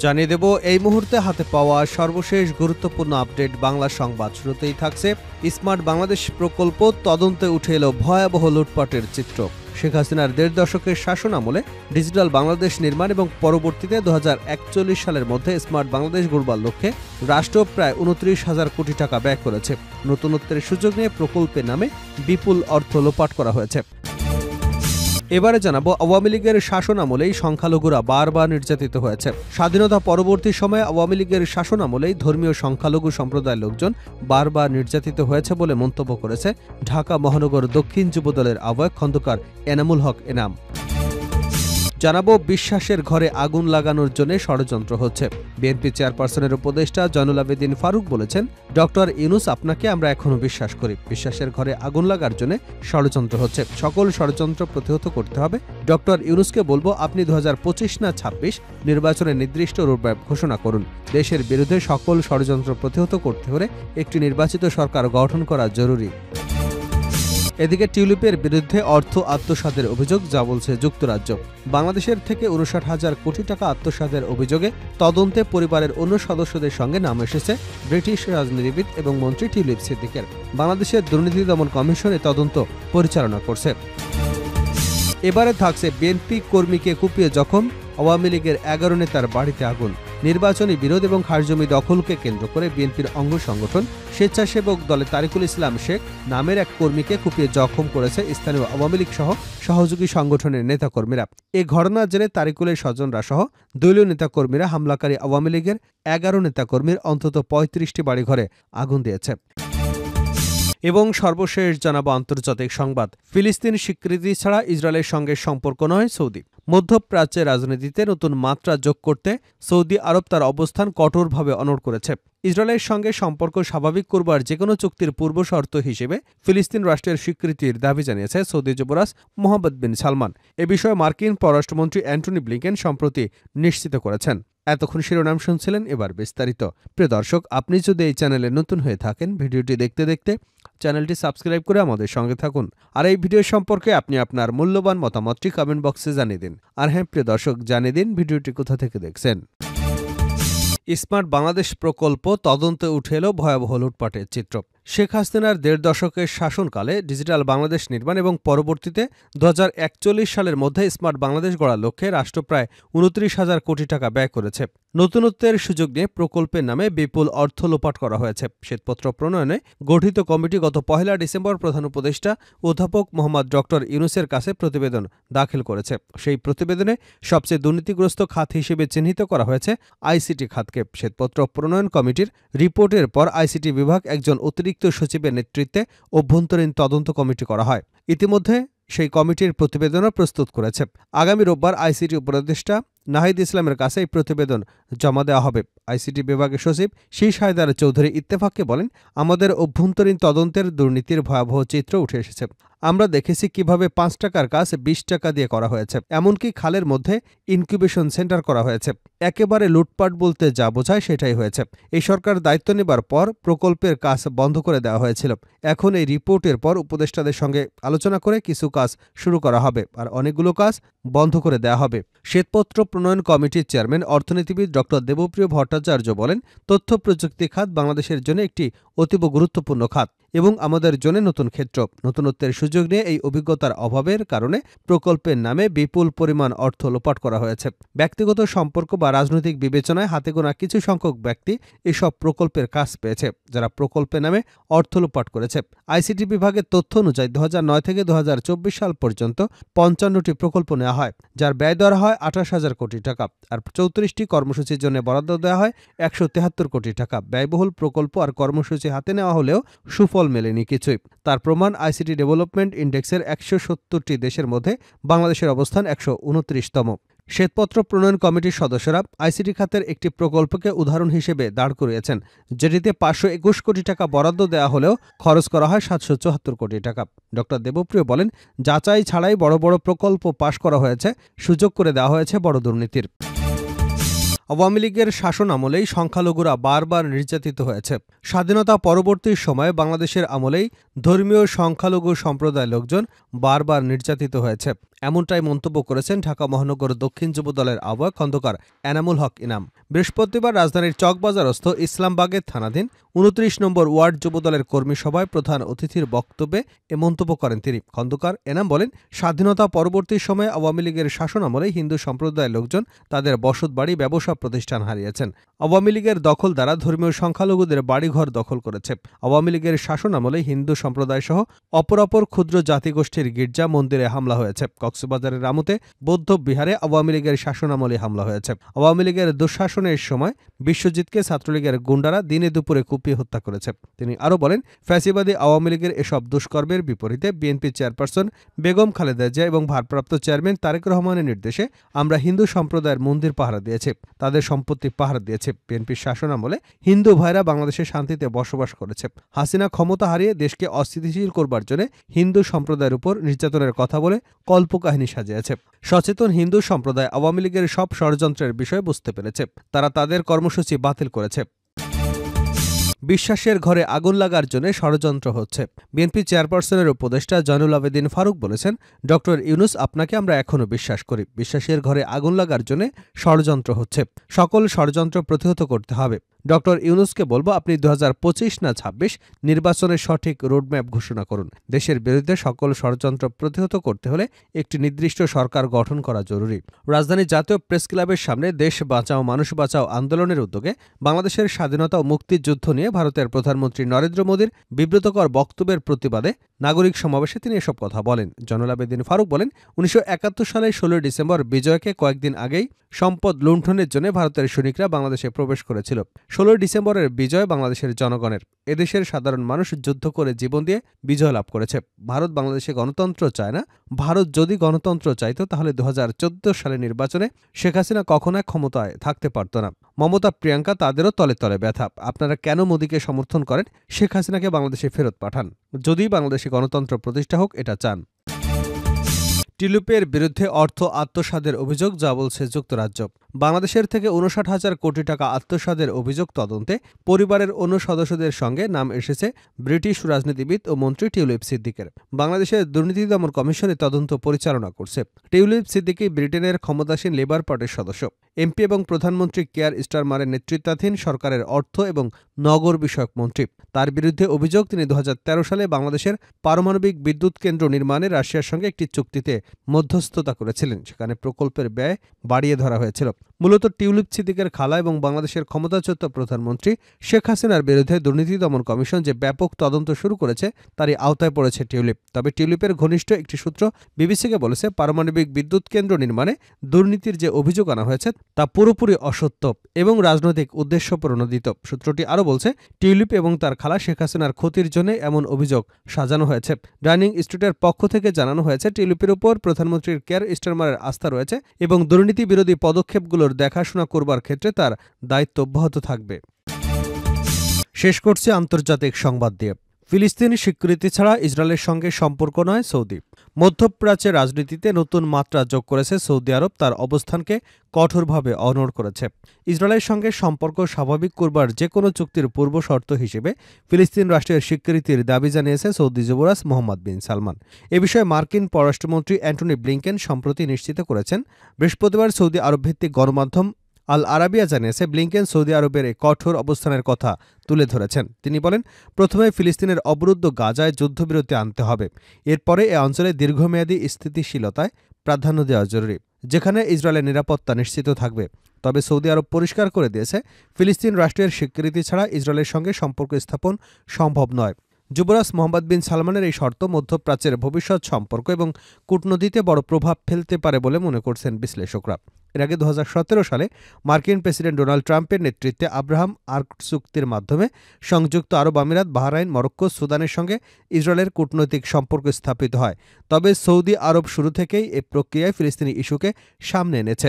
জানিয়ে দেব এই মুহূর্তে হাতে পাওয়া সর্বশেষ গুরুত্বপূর্ণ আপডেট বাংলা সংবাদ। শুরুতেই থাকছে স্মার্ট বাংলাদেশ প্রকল্প তদন্তে উঠে এলো ভয়াবহ লুটপাটের চিত্র। শেখ হাসিনার ১.৫ দশকের শাসন আমলে ডিজিটাল বাংলাদেশ নির্মাণ এবং পরবর্তীতে ২০৪১ সালের মধ্যে স্মার্ট বাংলাদেশ গড়বার লক্ষ্যে রাষ্ট্র প্রায় ২৯,০০০ কোটি টাকা ব্যয় করেছে। নতুনত্বের সুযোগ নিয়ে প্রকল্পের নামে বিপুল অর্থ লোপাট করা হয়েছে। এবারে জানাবো আওয়ামী লীগের শাসন আমলেই সংখ্যালঘুরা বারবার নির্যাতিত হয়েছে। স্বাধীনতা পরবর্তী সময়ে আওয়ামী লীগের শাসন আমলেই ধর্মীয় সংখ্যালঘু সম্প্রদায়ের লোকজন বারবার নির্যাতিত হয়েছে বলে মন্তব্য করেছে ঢাকা মহানগর দক্ষিণ যুবদলের আহ্বায়ক খন্দকার এনামুল হক এনাম। জানাবো বিশ্বাসের ঘরে আগুন লাগানোর জন্য ষড়যন্ত্র হচ্ছে। বিএনপি চেয়ারপারসনের উপদেষ্টা জয়নুল আবেদিন ফারুক বলেছেন, ডক্টর ইউনূস আপনাকে আমরা এখনো বিশ্বাস করি। বিশ্বাসের ঘরে আগুন লাগার জন্য ষড়যন্ত্র হচ্ছে। সকল ষড়যন্ত্র প্রতিহত করতে হবে। ডক্টর ইউনূসকে বলবো, আপনি ২০২৫ না ২৬ নির্বাচনে নির্দিষ্ট রোডম্যাপ ঘোষণা করুন। দেশের বিরুদ্ধে সকল ষড়যন্ত্র প্রতিহত করতে হলে একটি নির্বাচিত সরকার গঠন করা জরুরি। এদিকে টিউলিপের বিরুদ্ধে অর্থ আত্মসাতের অভিযোগ যা বলছে যুক্তরাজ্য। বাংলাদেশের থেকে ৫৯,০০০ কোটি টাকা আত্মসাতের অভিযোগে তদন্তে পরিবারের অন্য সদস্যদের সঙ্গে নাম এসেছে ব্রিটিশ রাজনীতিবিদ এবং মন্ত্রী টিউলিপ সিদ্দিকের। বাংলাদেশের দুর্নীতি দমন কমিশন এ তদন্ত পরিচালনা করছে। এবারে থাকছে বিএনপি কর্মীকে কুপিয়ে জখম, আওয়ামী লীগের ১১ নেতার বাড়িতে আগুন। নির্বাচনী বিরোধ এবং খাসজমি দখলকে কেন্দ্র করে বিএনপির অঙ্গ সংগঠন স্বেচ্ছাসেবক দলে তারিকুল ইসলাম শেখ নামের এক কর্মীকে কুপিয়ে জখম করেছে স্থানীয় আওয়ামী লীগ সহ সহযোগী সংগঠনের নেতাকর্মীরা। এ ঘটনার জেরে তারিকুলের স্বজনরা সহ দলীয় নেতাকর্মীরা হামলাকারী আওয়ামী লীগের ১১ নেতাকর্মীর অন্তত ৩৫টি বাড়িঘরে আগুন দিয়েছে। এবং সর্বশেষ জানাবো আন্তর্জাতিক সংবাদ। ফিলিস্তিন স্বীকৃতি ছাড়া ইসরায়েলের সঙ্গে সম্পর্ক নয় সৌদি। মধ্যপ্রাচ্যের রাজনীতিতে নতুন মাত্রা যোগ করতে সৌদি আরব তার অবস্থান কঠোরভাবে অনড় করেছে। ইসরায়েলের সঙ্গে সম্পর্ক স্বাভাবিক করবার যেকোনো চুক্তির পূর্বশর্ত হিসেবে ফিলিস্তিন রাষ্ট্রের স্বীকৃতির দাবি জানিয়েছে সৌদি যুবরাজ মোহাম্মদ বিন সালমান। এ বিষয়ে মার্কিন পররাষ্ট্রমন্ত্রী অ্যান্টনি ব্লিংকেন সম্প্রতি নিশ্চিত করেছেন। এতক্ষণ শিরোনাম শুনছিলেন, এবার বিস্তারিত। প্রিয় দর্শক, আপনি যদি এই চ্যানেলে নতুন হয়ে থাকেন, ভিডিওটি দেখতে দেখতে চ্যানেলটি সাবস্ক্রাইব করে আমাদের সঙ্গে থাকুন। আর এই ভিডিও সম্পর্কে আপনি আপনার মূল্যবান মতামতটি কমেন্ট বক্সে জানিয়ে দিন। আর হ্যাঁ প্রিয় দর্শক, জানিয়ে দিন ভিডিওটি কোথা থেকে দেখছেন। স্মার্ট বাংলাদেশ প্রকল্প তদন্তে উঠে এলো ভয়াবহ লুটপাটের চিত্র। শেখ হাসিনার ১.৫ দশকের শাসনকালে ডিজিটাল বাংলাদেশ নির্মাণ এবং পরবর্তীতে ২০৪১ সালের মধ্যে স্মার্ট বাংলাদেশ গড়ার লক্ষ্যে রাষ্ট্র প্রায় ২৯,০০০ কোটি টাকা ব্যয় করেছে। নতুনত্বের সুযোগ নিয়ে প্রকল্পের নামে বিপুল অর্থ লোপাট করা হয়েছে। শ্বেতপত্র প্রণয়নে গঠিত কমিটি গত ১ ডিসেম্বর প্রধান উপদেষ্টা অধ্যাপক মোহাম্মদ ডক্টর ইউনূসের কাছে প্রতিবেদন দাখিল করেছে। সেই প্রতিবেদনে সবচেয়ে দুর্নীতিগ্রস্ত খাত হিসেবে চিহ্নিত করা হয়েছে আইসিটি খাতকে। শ্বেতপত্র প্রণয়ন কমিটির রিপোর্টের পর আইসিটি বিভাগ একজন অতিরিক্ত সচিবের নেতৃত্বে অভ্যন্তরীণ তদন্ত কমিটি করা হয়। ইতিমধ্যে সেই কমিটির প্রতিবেদনও প্রস্তুত করেছে। আগামী রোববার আইসিটি উপদেষ্টা নাহিদ ইসলামের কাছে এই প্রতিবেদন জমা দেওয়া হবে। আইসিটি বিভাগের সচিব শীষ হায়দার চৌধুরী ইত্তেফাককে বলেন, আমাদের অভ্যন্তরীণ তদন্তের দুর্নীতির ভয়াবহ চিত্র উঠে এসেছে। আমরা দেখেছি কিভাবে ৫ টাকার কাজ ২০ টাকা দিয়ে করা হয়েছে। এমনকি খালের মধ্যে ইনকিউবেশন সেন্টার করা হয়েছে। একেবারে লুটপাট বলতে যা বোঝায় সেটাই হয়েছে। এই সরকার দায়িত্ব নেবার পর প্রকল্পের কাজ বন্ধ করে দেওয়া হয়েছিল। এখন এই রিপোর্টের পর উপদেষ্টাদের সঙ্গে আলোচনা করে কিছু কাজ শুরু করা হবে, আর অনেকগুলো কাজ বন্ধ করে দেওয়া হবে। শ্বেতপত্র প্রণয়ন কমিটির চেয়ারম্যান অর্থনীতিবিদ ড দেবপ্রিয় ভট্টাচার্য বলেন, তথ্য প্রযুক্তি খাত বাংলাদেশের জন্য একটি অতীব গুরুত্বপূর্ণ খাত এবং আমাদের জন্য নতুন ক্ষেত্র। নতুনত্বের সুযোগ নিয়ে এই অভিজ্ঞতার অভাবের কারণে প্রকল্পের নামে বিপুল পরিমাণ অর্থ লোপাট করা হয়েছে। ব্যক্তিগত সম্পর্ক বা রাজনৈতিক বিবেচনায় হাতে গোনা কিছু সংখ্যক ব্যক্তি এসব প্রকল্পের কাজ পেয়েছে, যারা প্রকল্পের নামে অর্থ লোপাট করেছে। আইসিটি বিভাগের তথ্য অনুযায়ী ২০০৯ থেকে ২০২৪ সাল পর্যন্ত ৫৫টি প্রকল্প নেওয়া হয়, যার ব্যয় ধরা হয় ২৮,০০০ কোটি টাকা। আর ৩৪টি কর্মসূচির জন্য বরাদ্দ দেওয়া হয় ১৭৩ কোটি টাকা। ব্যয়বহুল প্রকল্প আর কর্মসূচি হাতে নেওয়া হলেও সুফল মেলেনি কিছুই। তার প্রমাণ আইসিটি ডেভেলপমেন্ট ইন্ডেক্সের ১৭০টি দেশের মধ্যে বাংলাদেশের অবস্থান ১২৯তম। শ্বেতপত্র প্রণয়ন কমিটির সদস্যরা আইসিটি খাতের একটি প্রকল্পকে উদাহরণ হিসেবে দাঁড় করিয়েছেন, যেটিতে ৫২১ কোটি টাকা বরাদ্দ দেওয়া হলেও খরচ করা হয় ৭৭৪ কোটি টাকা। ড দেবপ্রিয় বলেন, যাচাই ছাড়াই বড় বড় প্রকল্প পাশ করা হয়েছে, সুযোগ করে দেওয়া হয়েছে বড় দুর্নীতির। আওয়ামী লীগের শাসন আমলেই সংখ্যালঘুরা বারবার নির্যাতিত হয়েছে। স্বাধীনতা পরবর্তী সময়ে বাংলাদেশের আমলেই ধর্মীয় সংখ্যালঘু সম্প্রদায়ের লোকজন বারবার নির্যাতিত হয়েছে, এমনটাই মন্তব্য করেছেন ঢাকা মহানগর দক্ষিণ যুবদলের আহ্বায়ক খন্দকার এনামুল হক ইনাম। বৃহস্পতিবার রাজধানীর চকবাজারস্থ ইসলামবাগের থানাধীন ২৯ নম্বর ওয়ার্ড যুবদলের কর্মী সভায় প্রধান অতিথির বক্তব্যে এ মন্তব্য করেন তিনি। খন্দকার এনাম বলেন, স্বাধীনতা পরবর্তী সময়ে আওয়ামী লীগের শাসন আমলে হিন্দু সম্প্রদায়ের লোকজন তাদের বসতবাড়ি, ব্যবসা প্রতিষ্ঠান হারিয়েছেন। আওয়ামী লীগের দখল দ্বারা ধর্মীয় সংখ্যালঘুদের বাড়িঘর দখল করেছে। আওয়ামী লীগের শাসন আমলে হিন্দু সম্প্রদায়সহ অপরাপর ক্ষুদ্র জাতিগোষ্ঠীর গির্জা মন্দিরে হামলা হয়েছে। কক্সবাজারের রামুতে বৌদ্ধ বিহারে আওয়ামী লীগের শাসনামলে হামলা হয়েছে। আওয়ামী লীগের দুঃশাসনের সময় বিশ্বজিৎকে ছাত্রলীগের গুন্ডারা দিনে দুপুরে কুপিয়ে হত্যা করেছে। তিনি আরও বলেন, ফ্যাসিবাদী আওয়ামী লীগের এসব দুষ্কর্মের বিপরীতে বিএনপি চেয়ারপারসন বেগম খালেদা জিয়া এবং ভারপ্রাপ্ত চেয়ারম্যান তারেক রহমানের নির্দেশে আমরা হিন্দু সম্প্রদায়ের মন্দির পাহারা দিয়েছি, তাদের সম্পত্তি পাহারা দিয়েছে। বিএনপির শাসনামলে হিন্দু ভাইরা বাংলাদেশে শান্তিতে বসবাস করেছে। হাসিনা ক্ষমতা হারিয়ে দেশকে অস্থিতিশীল করবার জন্য হিন্দু সম্প্রদায়ের উপর নির্যাতনের কথা বলে কল্পকাহিনী সাজিয়েছে। সচেতন হিন্দু সম্প্রদায় আওয়ামী লীগের সব ষড়যন্ত্রের বিষয় বুঝতে পেরেছে। তারা তাদের কর্মসূচি বাতিল করেছে। বিশ্বাসের ঘরে আগুন লাগার জন্য ষড়যন্ত্র হচ্ছে। বিএনপি চেয়ারপারসনের উপদেষ্টা জয়নুল আবেদিন ফারুক বলেছেন, ডক্টর ইউনূস আপনাকে আমরা এখনও বিশ্বাস করি। বিশ্বাসের ঘরে আগুন লাগার জন্য ষড়যন্ত্র হচ্ছে। সকল ষড়যন্ত্র প্রতিহত করতে হবে। ডক্টর ইউনূসকে বলবো, আপনি ২০২৫ না ২৬ নির্বাচনের সঠিক রোডম্যাপ ঘোষণা করুন। দেশের বিরুদ্ধে সকল ষড়যন্ত্র প্রতিহত করতে হলে একটি নির্দিষ্ট সরকার গঠন করা জরুরি। রাজধানীর জাতীয় প্রেস ক্লাবের সামনে দেশ বাঁচাও মানুষ বাঁচাও আন্দোলনের উদ্যোগে বাংলাদেশের স্বাধীনতা ও মুক্তির যুদ্ধ নিয়ে ভারতের প্রধানমন্ত্রী নরেন্দ্র মোদীর বিব্রতকর বক্তব্যের প্রতিবাদে নাগরিক সমাবেশে তিনি এসব কথা বলেন। জয়নুল আবেদিন ফারুক বলেন, ১৯৭১ সালের ১৬ ডিসেম্বর বিজয়কে কয়েকদিন আগেই সম্পদ লুণ্ঠনের জন্য ভারতের সৈনিকরা বাংলাদেশে প্রবেশ করেছিল। ১৬ ডিসেম্বরের বিজয় বাংলাদেশের জনগণের। এদেশের সাধারণ মানুষ যুদ্ধ করে জীবন দিয়ে বিজয় লাভ করেছে। ভারত বাংলাদেশে গণতন্ত্র চায় না। ভারত যদি গণতন্ত্র চাইত তাহলে ২০১৪ সালের নির্বাচনে শেখ হাসিনা কখনোই ক্ষমতায় থাকতে পারত না। মমতা, প্রিয়াঙ্কা তাদেরও তলে তলে ব্যথা। আপনারা কেন মোদীকে সমর্থন করেন? শেখ হাসিনাকে বাংলাদেশে ফেরত পাঠান। যদি বাংলাদেশে গণতন্ত্র প্রতিষ্ঠা হোক, এটা চান। টিউলিপের বিরুদ্ধে অর্থ আত্মসাতের অভিযোগ, যা বলছে যুক্তরাজ্য। বাংলাদেশের থেকে ৫৯,০০০ কোটি টাকা আত্মসাতের অভিযোগ তদন্তে পরিবারের অন্য সদস্যদের সঙ্গে নাম এসেছে ব্রিটিশ রাজনীতিবিদ ও মন্ত্রী টিউলিপ সিদ্দিকের। বাংলাদেশের দুর্নীতি দমন কমিশন তদন্ত পরিচালনা করছে। টিউলিপ সিদ্দিকি ব্রিটেনের ক্ষমতাসীন লেবার পার্টির সদস্য। এমপি এবং প্রধানমন্ত্রী কেয়ার স্টারমারের নেতৃত্বাধীন সরকারের অর্থ এবং নগর বিষয়ক মন্ত্রী। তার বিরুদ্ধে অভিযোগ, তিনি ২০১৩ সালে বাংলাদেশের পারমাণবিক বিদ্যুৎ কেন্দ্র নির্মাণে রাশিয়ার সঙ্গে একটি চুক্তিতে মধ্যস্থতা করেছিলেন। সেখানে প্রকল্পের ব্যয় বাড়িয়ে ধরা হয়েছিল। মূলত টিউলিপ সিদ্দিকের খালা এবং বাংলাদেশের ক্ষমতাচ্যুত প্রধানমন্ত্রী শেখ হাসিনার বিরুদ্ধে দুর্নীতি দমন কমিশন যে ব্যাপক তদন্ত শুরু করেছে তারই আওতায় পড়েছে টিউলিপ। তবে টিউলিপের ঘনিষ্ঠ একটি সূত্র বিবিসিকে বলেছে, পারমাণবিক বিদ্যুৎ কেন্দ্র নির্মাণে দুর্নীতির যে অভিযোগ আনা হয়েছে তা পুরোপুরি অসত্য এবং রাজনৈতিক উদ্দেশ্য প্রণোদিত। সূত্রটি আরও বলছে, টিউলিপ এবং তার খালা শেখ হাসিনার ক্ষতির জন্য এমন অভিযোগ সাজানো হয়েছে। ডাইনিং স্ট্রিটের পক্ষ থেকে জানানো হয়েছে, টিউলিপের উপর প্রধানমন্ত্রীর কেয়ার স্টারমারের আস্থা রয়েছে এবং দুর্নীতি বিরোধী পদক্ষেপগুলোর দেখাশোনা করবার ক্ষেত্রে তার দায়িত্ব অব্যাহত থাকবে। শেষ করছে আন্তর্জাতিক সংবাদ দিয়ে। ফিলিস্তিন স্বীকৃতি ছাড়া ইসরায়েলের সঙ্গে সম্পর্ক নয় সৌদি। মধ্যপ্রাচ্যের রাজনীতিতে নতুন মাত্রা যোগ করেছে সৌদি আরব। তার অবস্থানকে কঠোরভাবে অনড় করেছে। ইসরায়েলের সঙ্গে সম্পর্ক স্বাভাবিক করবার যে কোনো চুক্তির পূর্ব শর্ত হিসেবে ফিলিস্তিন রাষ্ট্রের স্বীকৃতির দাবি জানিয়েছে সৌদি যুবরাজ মোহাম্মদ বিন সালমান। এ বিষয়ে মার্কিন পররাষ্ট্রমন্ত্রী অ্যান্টনি ব্লিংকেন সম্প্রতি নিশ্চিত করেছেন। বৃহস্পতিবার সৌদি আরব ভিত্তিক গণমাধ্যম আল আরাবিয়া জানিয়েছে, ব্লিংকেন সৌদি আরবের এই কঠোর অবস্থানের কথা তুলে ধরেছেন। তিনি বলেন, প্রথমে ফিলিস্তিনের অবরুদ্ধ গাজায় যুদ্ধবিরতি আনতে হবে। এরপরে এ অঞ্চলে দীর্ঘমেয়াদী স্থিতিশীলতায় প্রাধান্য দেওয়া জরুরি, যেখানে ইসরায়েলের নিরাপত্তা নিশ্চিত থাকবে। তবে সৌদি আরব পরিষ্কার করে দিয়েছে, ফিলিস্তিন রাষ্ট্রের স্বীকৃতি ছাড়া ইসরায়েলের সঙ্গে সম্পর্ক স্থাপন সম্ভব নয়। যুবরাজ মোহাম্মদ বিন সালমানের এই শর্ত মধ্যপ্রাচ্যের ভবিষ্যৎ সম্পর্ক এবং কূটনীতিতে বড় প্রভাব ফেলতে পারে বলে মনে করছেন বিশ্লেষকরা। এর আগে ২০১৭ সালে মার্কিন প্রেসিডেন্ট ডোনাল্ড ট্রাম্পের নেতৃত্বে আব্রাহাম আর্ক চুক্তির মাধ্যমে সংযুক্ত আরব আমিরাত, বাহরাইন, মরক্কো, সুদানের সঙ্গে ইসরায়েলের কূটনৈতিক সম্পর্ক স্থাপিত হয়। তবে সৌদি আরব শুরু থেকেই এ প্রক্রিয়ায় ফিলিস্তিনি ইস্যুকে সামনে এনেছে।